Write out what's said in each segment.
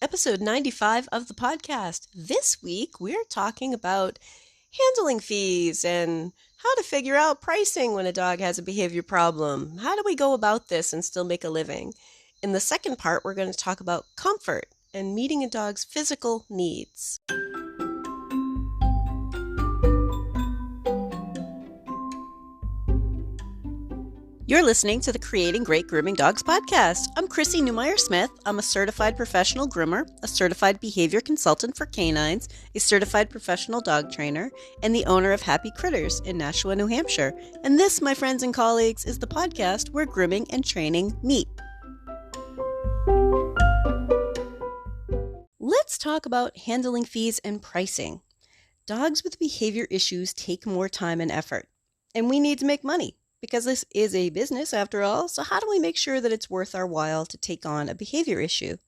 episode 95 of the podcast. This week, we're talking about handling fees and how to figure out pricing when a dog has a behavior problem. How do we go about this and still make a living? In the second part, we're going to talk about comfort and meeting a dog's physical needs. You're listening to the Creating Great Grooming Dogs podcast. I'm Chrissy Newmeyer-Smith. I'm a certified professional groomer, a certified behavior consultant for canines, a certified professional dog trainer, and the owner of Happy Critters in Nashua, New Hampshire. And this, my friends and colleagues, is the podcast where grooming and training meet. Let's talk about handling fees and pricing. Dogs with behavior issues take more time and effort, and we need to make money. Because this is a business after all, so how do we make sure that it's worth our while to take on a behavior issue?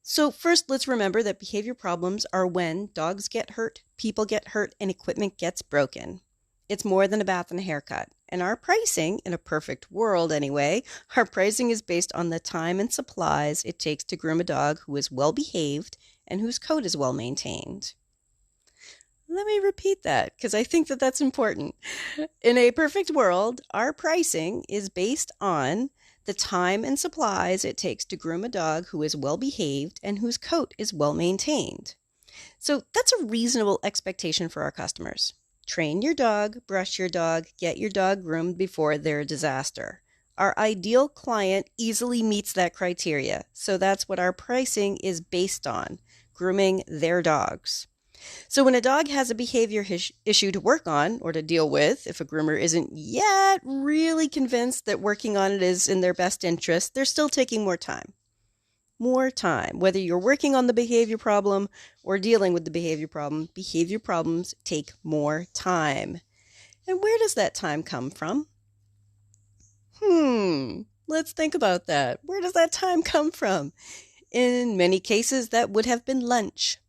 So first, let's remember that behavior problems are when dogs get hurt, people get hurt, and equipment gets broken. It's more than a bath and a haircut. And our pricing, in a perfect world anyway, our pricing is based on the time and supplies it takes to groom a dog who is well behaved and whose coat is well maintained. Let me repeat that because I think that that's important. In a perfect world, our pricing is based on the time and supplies it takes to groom a dog who is well behaved and whose coat is well maintained. So that's a reasonable expectation for our customers. Train your dog, brush your dog, get your dog groomed before they're a disaster. Our ideal client easily meets that criteria. So that's what our pricing is based on, grooming their dogs. So when a dog has a behavior issue to work on or to deal with, if a groomer isn't yet really convinced that working on it is in their best interest, they're still taking more time. More time. Whether you're working on the behavior problem or dealing with the behavior problems take more time. And where does that time come from? Let's think about that. Where does that time come from? In many cases, that would have been lunch.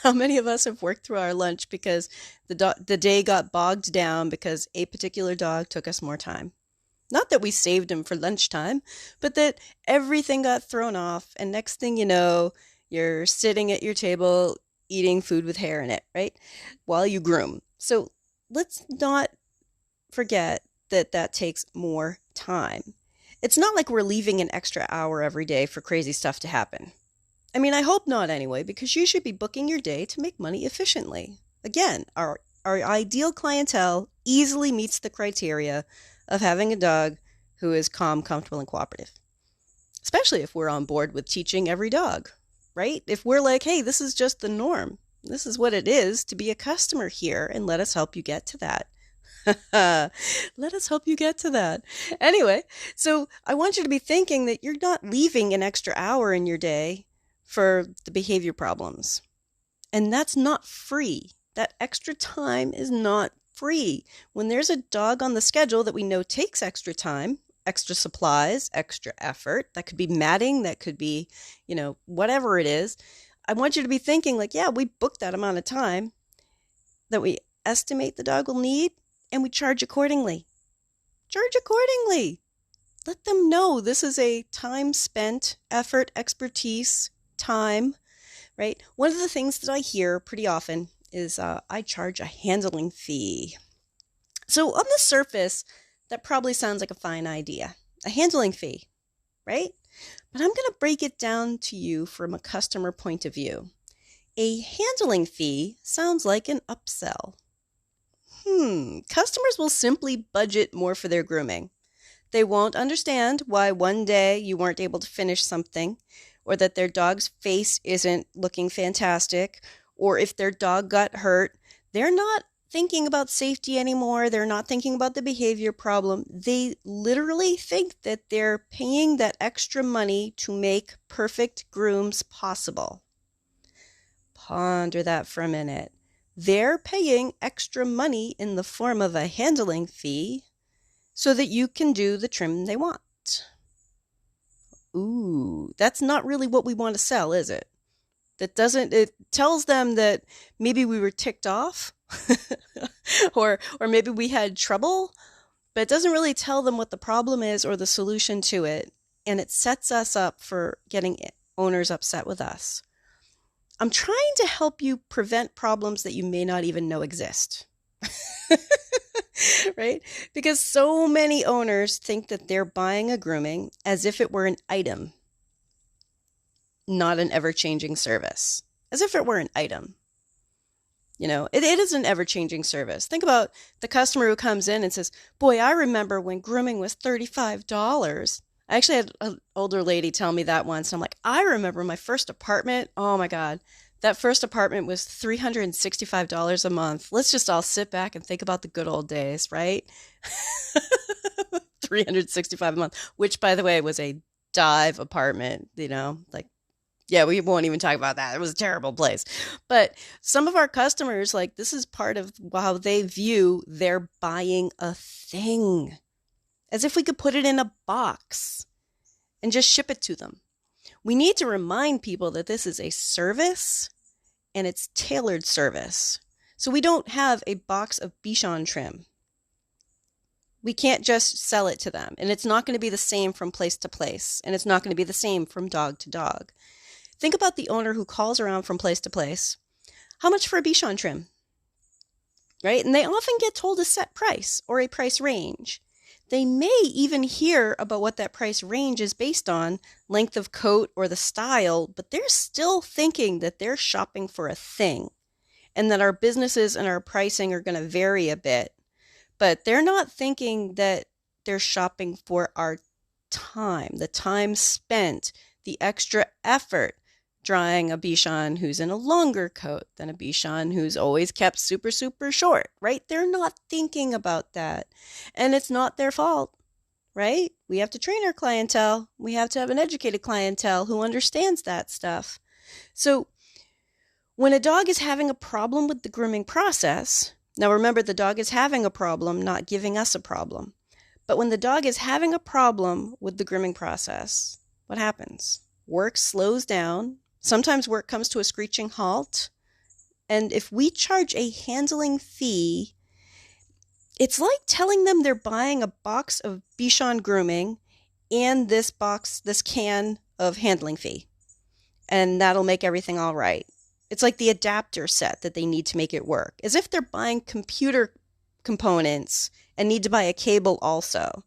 How many of us have worked through our lunch because the day got bogged down because a particular dog took us more time? Not that we saved him for lunchtime, but that everything got thrown off, and next thing you know, you're sitting at your table eating food with hair in it, right? While you groom. So let's not forget that that takes more time. It's not like we're leaving an extra hour every day for crazy stuff to happen. I mean, I hope not anyway, because you should be booking your day to make money efficiently. Again, our ideal clientele easily meets the criteria of having a dog who is calm, comfortable, and cooperative. Especially if we're on board with teaching every dog, right? If we're like, hey, this is just the norm. This is what it is to be a customer here, and let us help you get to that. Let us help you get to that. Anyway, so I want you to be thinking that you're not leaving an extra hour in your day for the behavior problems. And that's not free. That extra time is not free. When there's a dog on the schedule that we know takes extra time, extra supplies, extra effort, that could be matting, that could be, whatever it is, I want you to be thinking like, yeah, we booked that amount of time that we estimate the dog will need, and we charge accordingly. Charge accordingly. Let them know this is a time spent, effort, expertise, time, right? One of the things that I hear pretty often is I charge a handling fee. So on the surface, that probably sounds like a fine idea, a handling fee, right? But I'm going to break it down to you from a customer point of view. A handling fee sounds like an upsell. Customers will simply budget more for their grooming. They won't understand why one day you weren't able to finish something, or that their dog's face isn't looking fantastic, or if their dog got hurt. They're not thinking about safety anymore. They're not thinking about the behavior problem. They literally think that they're paying that extra money to make perfect grooms possible. Ponder that for a minute. They're paying extra money in the form of a handling fee so that you can do the trim they want. Ooh, that's not really what we want to sell, is it? It tells them that maybe we were ticked off or maybe we had trouble, but it doesn't really tell them what the problem is or the solution to it. And it sets us up for getting owners upset with us. I'm trying to help you prevent problems that you may not even know exist. Right? Because so many owners think that they're buying a grooming as if it were an item, not an ever-changing service. As if it were an item. It is an ever-changing service. Think about the customer who comes in and says, boy, I remember when grooming was $35. I actually had an older lady tell me that once. I'm like, I remember my first apartment. Oh my God. That first apartment was $365 a month. Let's just all sit back and think about the good old days, right? $365 a month, which by the way was a dive apartment, like, yeah, we won't even talk about that. It was a terrible place. But some of our customers, like, this is part of how they view they're buying a thing. As if we could put it in a box and just ship it to them. We need to remind people that this is a service and it's tailored service. So we don't have a box of Bichon trim. We can't just sell it to them. And it's not going to be the same from place to place. And it's not going to be the same from dog to dog. Think about the owner who calls around from place to place. How much for a Bichon trim? Right? And they often get told a set price or a price range. They may even hear about what that price range is based on, length of coat or the style, but they're still thinking that they're shopping for a thing and that our businesses and our pricing are going to vary a bit. But they're not thinking that they're shopping for our time, the time spent, the extra effort drying a Bichon who's in a longer coat than a Bichon who's always kept super, super short, right? They're not thinking about that. And it's not their fault, right? We have to train our clientele. We have to have an educated clientele who understands that stuff. So when a dog is having a problem with the grooming process, now remember, the dog is having a problem, not giving us a problem. But when the dog is having a problem with the grooming process, what happens? Work slows down. Sometimes work comes to a screeching halt. And if we charge a handling fee, it's like telling them they're buying a box of Bichon grooming and this can of handling fee. And that'll make everything all right. It's like the adapter set that they need to make it work. As if they're buying computer components and need to buy a cable also.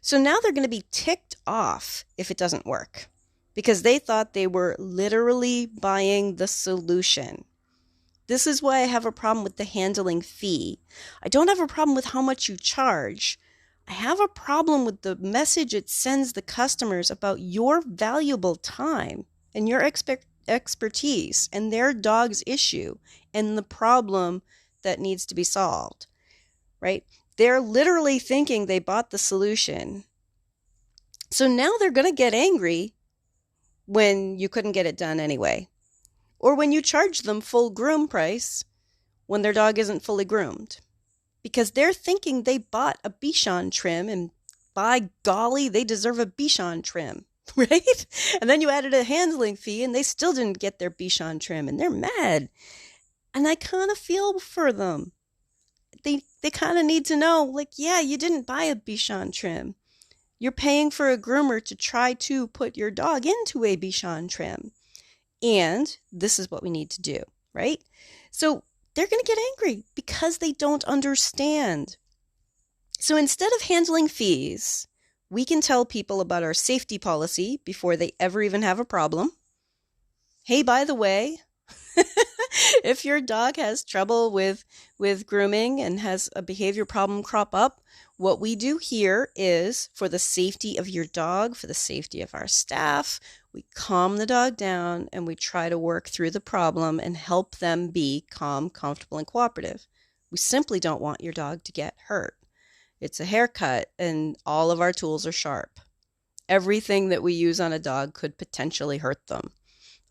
So now they're going to be ticked off if it doesn't work, because they thought they were literally buying the solution. This is why I have a problem with the handling fee. I don't have a problem with how much you charge. I have a problem with the message it sends the customers about your valuable time and your expertise and their dog's issue and the problem that needs to be solved, right? They're literally thinking they bought the solution. So now they're going to get angry when you couldn't get it done anyway. Or when you charge them full groom price when their dog isn't fully groomed. Because they're thinking they bought a Bichon trim and by golly, they deserve a Bichon trim, right? And then you added a handling fee and they still didn't get their Bichon trim and they're mad. And I kind of feel for them. They kind of need to know, like, yeah, you didn't buy a Bichon trim. You're paying for a groomer to try to put your dog into a Bichon trim. And this is what we need to do, right? So they're going to get angry because they don't understand. So instead of handling fees, we can tell people about our safety policy before they ever even have a problem. Hey, by the way, if your dog has trouble with grooming and has a behavior problem crop up, what we do here is, for the safety of your dog, for the safety of our staff, we calm the dog down and we try to work through the problem and help them be calm, comfortable, and cooperative. We simply don't want your dog to get hurt. It's a haircut and all of our tools are sharp. Everything that we use on a dog could potentially hurt them.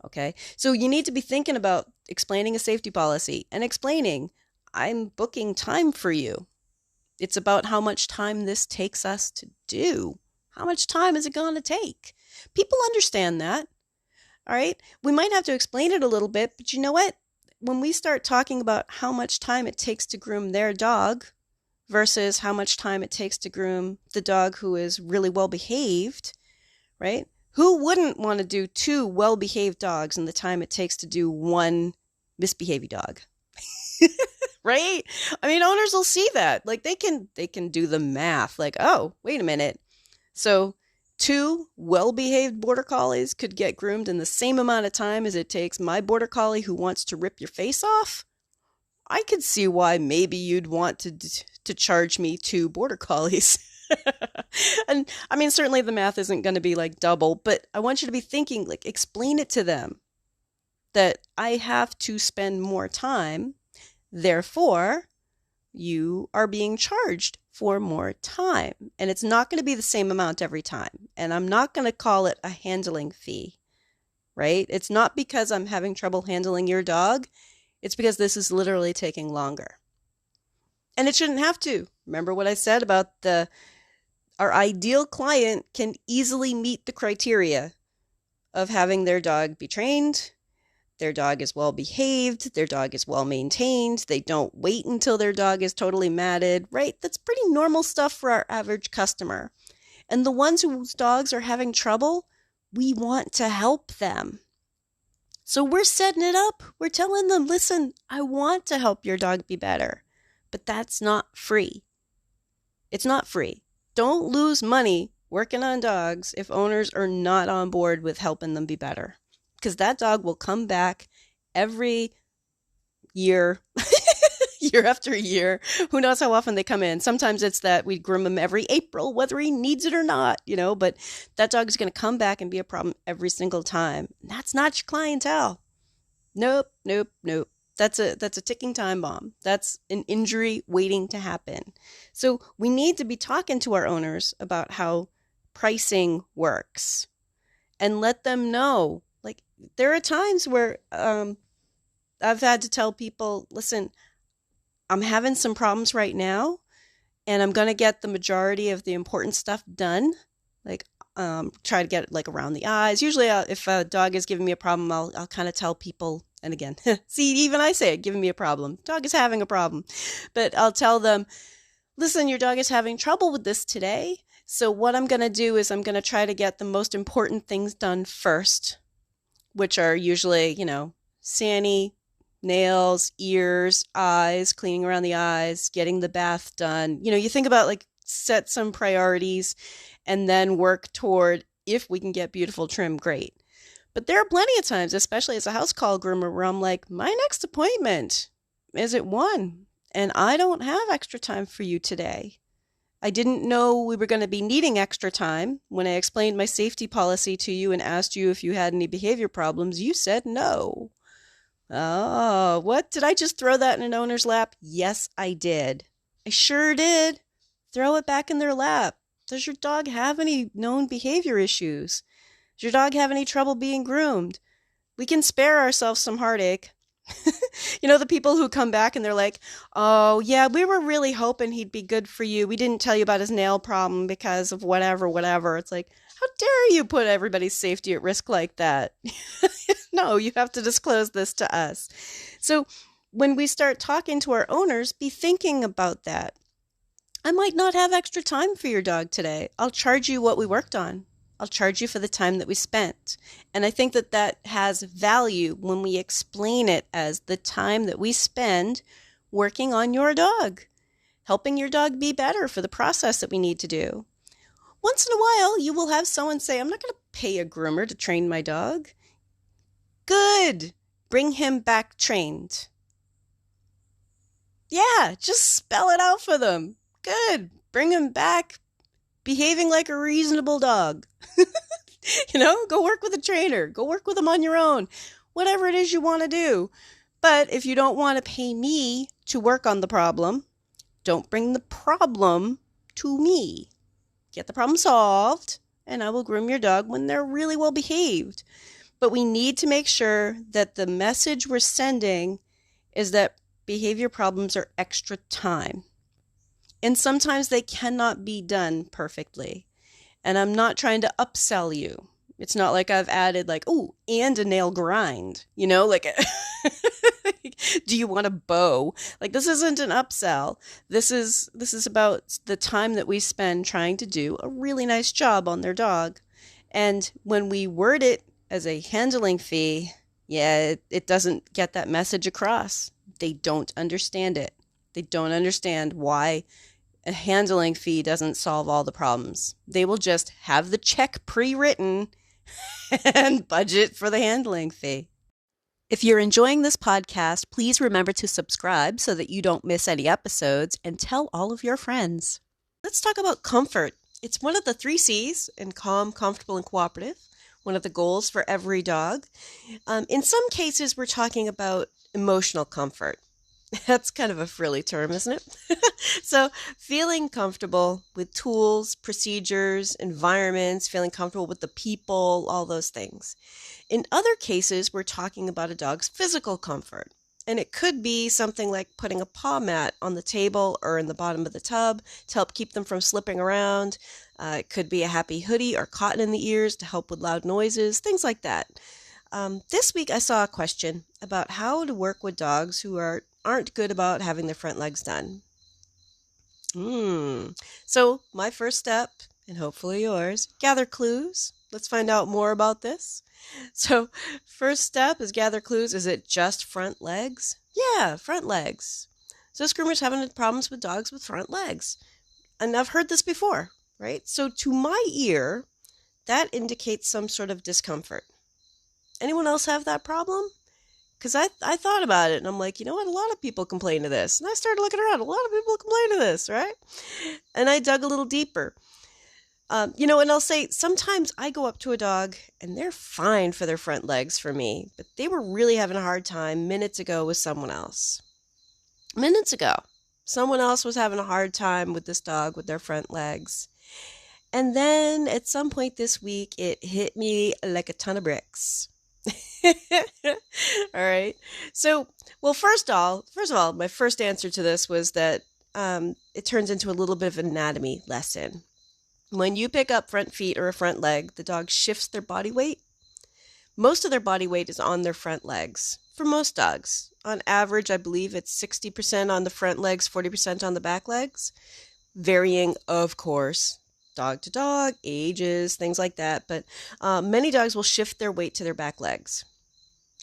Okay, so you need to be thinking about explaining a safety policy and explaining, I'm booking time for you. It's about how much time this takes us to do. How much time is it going to take? People understand that. All right, we might have to explain it a little bit, but you know what? When we start talking about how much time it takes to groom their dog versus how much time it takes to groom the dog who is really well behaved, right? Who wouldn't want to do 2 well-behaved dogs in the time it takes to do 1 misbehaving dog? Right? I mean, owners will see that. Like they can do the math. Like, oh, wait a minute. So 2 well-behaved border collies could get groomed in the same amount of time as it takes my border collie who wants to rip your face off. I could see why maybe you'd want to charge me 2 border collies. And I mean, certainly the math isn't going to be like double, but I want you to be thinking, like, explain it to them that I have to spend more time. Therefore, you are being charged for more time. And it's not going to be the same amount every time. And I'm not going to call it a handling fee, right? It's not because I'm having trouble handling your dog. It's because this is literally taking longer. And it shouldn't have to. Remember what I said about our ideal client can easily meet the criteria of having their dog be trained. Their dog is well behaved. Their dog is well maintained. They don't wait until their dog is totally matted, right? That's pretty normal stuff for our average customer. And the ones whose dogs are having trouble, we want to help them. So we're setting it up. We're telling them, listen, I want to help your dog be better, but that's not free. It's not free. Don't lose money working on dogs if owners are not on board with helping them be better. Because that dog will come back every year, year after year. Who knows how often they come in. Sometimes it's that we groom him every April, whether he needs it or not, but that dog is going to come back and be a problem every single time. That's not your clientele. Nope. That's a ticking time bomb. That's an injury waiting to happen. So we need to be talking to our owners about how pricing works and let them know. Like, there are times where I've had to tell people, listen, I'm having some problems right now, and I'm going to get the majority of the important stuff done. Like, try to get it like around the eyes. Usually if a dog is giving me a problem, I'll kind of tell people, and again, see, even I say it, giving me a problem. Dog is having a problem. But I'll tell them, listen, your dog is having trouble with this today. So what I'm going to do is I'm going to try to get the most important things done first, which are usually, sani, nails, ears, eyes, cleaning around the eyes, getting the bath done. You think about like set some priorities and then work toward, if we can get beautiful trim, great. But there are plenty of times, especially as a house call groomer, where I'm like, my next appointment is at 1, and I don't have extra time for you today. I didn't know we were going to be needing extra time. When I explained my safety policy to you and asked you if you had any behavior problems, you said no. Oh, what? Did I just throw that in an owner's lap? Yes, I did. I sure did. Throw it back in their lap. Does your dog have any known behavior issues? Does your dog have any trouble being groomed? We can spare ourselves some heartache. The people who come back and they're like, oh, yeah, we were really hoping he'd be good for you. We didn't tell you about his nail problem because of whatever. It's like, how dare you put everybody's safety at risk like that? No, you have to disclose this to us. So when we start talking to our owners, be thinking about that. I might not have extra time for your dog today. I'll charge you what we worked on. I'll charge you for the time that we spent. And I think that has value when we explain it as the time that we spend working on your dog, helping your dog be better for the process that we need to do. Once in a while, you will have someone say, I'm not going to pay a groomer to train my dog. Good. Bring him back trained. Yeah, just spell it out for them. Good. Bring him back behaving like a reasonable dog. Go work with a trainer. Go work with them on your own. Whatever it is you want to do. But if you don't want to pay me to work on the problem, don't bring the problem to me. Get the problem solved, and I will groom your dog when they're really well behaved. But we need to make sure that the message we're sending is that behavior problems are extra time. And sometimes they cannot be done perfectly. And I'm not trying to upsell you. It's not like I've added and a nail grind, do you want a bow? This isn't an upsell. This is about the time that we spend trying to do a really nice job on their dog. And when we word it as a handling fee, yeah, it doesn't get that message across. They don't understand it. They don't understand why a handling fee doesn't solve all the problems. They will just have the check pre-written and budget for the handling fee. If you're enjoying this podcast, please remember to subscribe so that you don't miss any episodes, and tell all of your friends. Let's talk about comfort. It's one of the 3 C's in calm, comfortable, and cooperative, one of the goals for every dog. In some cases, we're talking about emotional comfort. That's kind of a frilly term, isn't it? So feeling comfortable with tools, procedures, environments, feeling comfortable with the people, all those things. In other cases, we're talking about a dog's physical comfort. And it could be something like putting a paw mat on the table or in the bottom of the tub to help keep them from slipping around. It could be a happy hoodie or cotton in the ears to help with loud noises, things like that. This week I saw a question about how to work with dogs who aren't good about having their front legs done. So my first step, and hopefully yours, gather clues. Let's find out more about this. So first step is gather clues. Is it just front legs? Yeah, front legs. So groomers having problems with dogs with front legs. And I've heard this before, right? So to my ear, that indicates some sort of discomfort. Anyone else have that problem? Because I thought about it and I'm like, you know what? A lot of people complain to this. And I started looking around. A lot of people complain to this, right? And I dug a little deeper. And I'll say sometimes I go up to a dog and they're fine for their front legs for me, but they were really having a hard time minutes ago with someone else. Minutes ago, someone else was having a hard time with this dog with their front legs. And then at some point this week, it hit me like a ton of bricks. All right. So, well, first of all, my first answer to this was that it turns into a little bit of an anatomy lesson. When you pick up front feet or a front leg, the dog shifts their body weight. Most of their body weight is on their front legs. For most dogs, on average, I believe it's 60% on the front legs, 40% on the back legs, varying, of course, dog to dog, ages, things like that. But many dogs will shift their weight to their back legs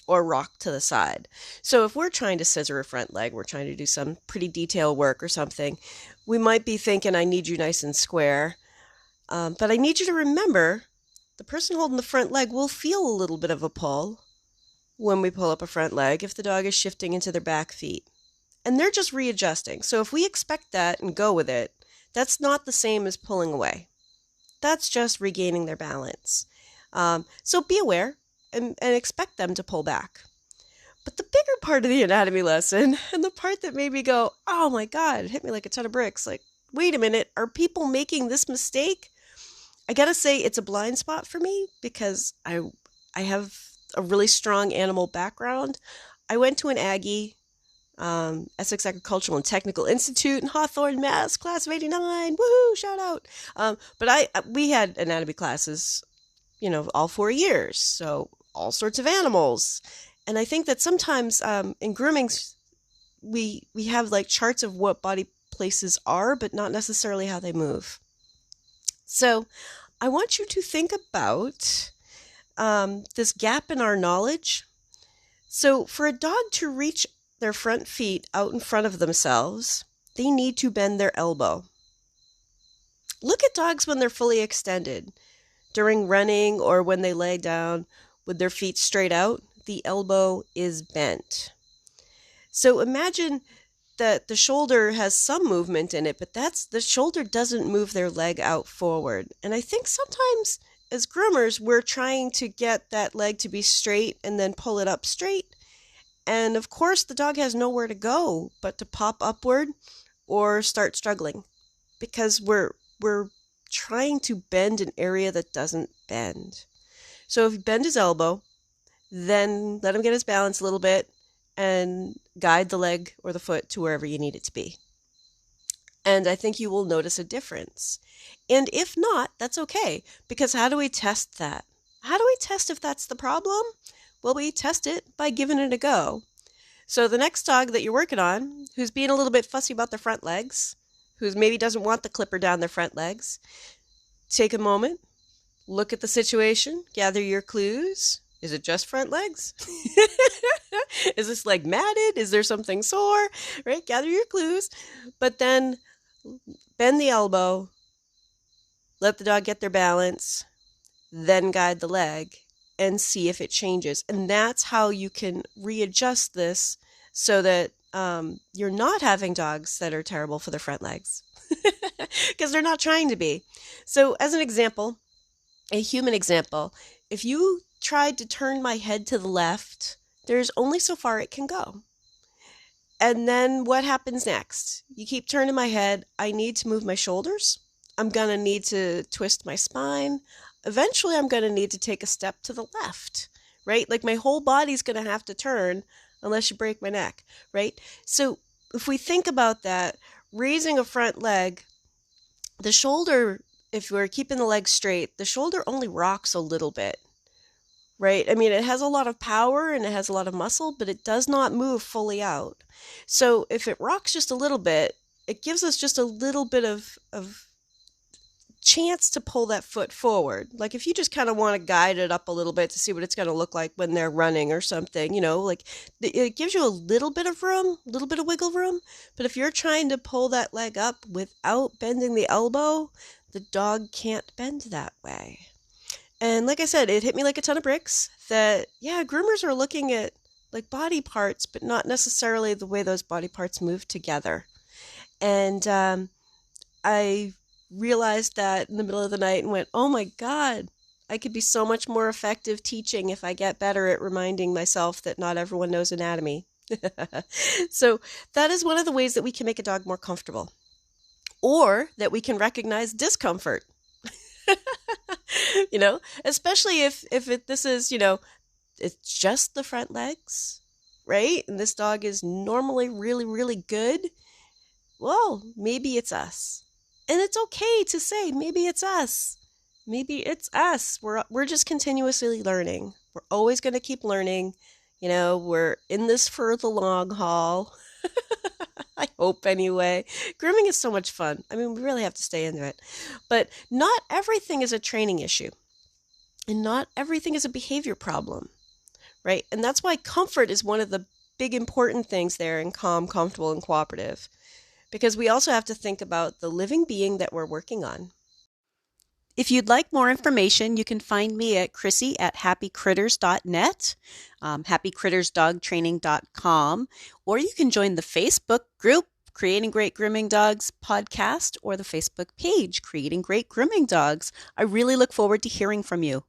or rock to the side. So if we're trying to scissor a front leg, we're trying to do some pretty detailed work or something, we might be thinking, I need you nice and square. But I need you to remember, the person holding the front leg will feel a little bit of a pull when we pull up a front leg if the dog is shifting into their back feet. And they're just readjusting. So if we expect that and go with it, that's not the same as pulling away. That's just regaining their balance. So be aware and expect them to pull back. But the bigger part of the anatomy lesson, and the part that made me go, oh my God, it hit me like a ton of bricks. Like, wait a minute, are people making this mistake? I gotta say it's a blind spot for me because I have a really strong animal background. I went to an Aggie, Essex Agricultural and Technical Institute in Hawthorne, Mass, class of '89. Woohoo! Shout out. But we had anatomy classes, all 4 years. So all sorts of animals. And I think that sometimes in grooming, we have like charts of what body places are, but not necessarily how they move. So I want you to think about this gap in our knowledge. So for a dog to reach their front feet out in front of themselves, they need to bend their elbow. Look at dogs when they're fully extended. During running or when they lay down with their feet straight out, the elbow is bent. So imagine that the shoulder has some movement in it, but the shoulder doesn't move their leg out forward. And I think sometimes as groomers, we're trying to get that leg to be straight and then pull it up straight. And of course, the dog has nowhere to go but to pop upward or start struggling because we're trying to bend an area that doesn't bend. So if you bend his elbow, then let him get his balance a little bit and guide the leg or the foot to wherever you need it to be. And I think you will notice a difference. And if not, that's okay, because how do we test that? How do we test if that's the problem? Well, we test it by giving it a go. So the next dog that you're working on, who's being a little bit fussy about their front legs, who maybe doesn't want the clipper down their front legs, take a moment, look at the situation, gather your clues. Is it just front legs? Is this leg matted? Is there something sore? Right? Gather your clues, but then bend the elbow, let the dog get their balance, then guide the leg and see if it changes. And that's how you can readjust this so that you're not having dogs that are terrible for their front legs because they're not trying to be. So as an example, a human example, if you tried to turn my head to the left, there's only so far it can go. And then what happens next? You keep turning my head. I need to move my shoulders. I'm going to need to twist my spine. Eventually, I'm going to need to take a step to the left, right? Like my whole body's going to have to turn unless you break my neck, right? So if we think about that, raising a front leg, the shoulder, if we're keeping the leg straight, the shoulder only rocks a little bit, right? I mean, it has a lot of power and it has a lot of muscle, but it does not move fully out. So if it rocks just a little bit, it gives us just a little bit of chance to pull that foot forward. Like if you just kind of want to guide it up a little bit to see what it's going to look like when they're running or something, like it gives you a little bit of room, a little bit of wiggle room. But if you're trying to pull that leg up without bending the elbow, the dog can't bend that way. And like I said, it hit me like a ton of bricks that, groomers are looking at like body parts, but not necessarily the way those body parts move together. And I realized that in the middle of the night and went, oh my God, I could be so much more effective teaching if I get better at reminding myself that not everyone knows anatomy. So that is one of the ways that we can make a dog more comfortable, or that we can recognize discomfort. Especially if this is, it's just the front legs, right? And this dog is normally really, really good. Well, maybe it's us. And it's okay to say, maybe it's us. Maybe it's us. We're just continuously learning. We're always going to keep learning. We're in this for the long haul. I hope anyway. Grooming is so much fun. I mean, we really have to stay into it. But not everything is a training issue. And not everything is a behavior problem, right? And that's why comfort is one of the big important things there in calm, comfortable, and cooperative. Because we also have to think about the living being that we're working on. If you'd like more information, you can find me at Chrissy@happycritters.net, happycrittersdogtraining.com, or you can join the Facebook group, Creating Great Grooming Dogs podcast, or the Facebook page, Creating Great Grooming Dogs. I really look forward to hearing from you.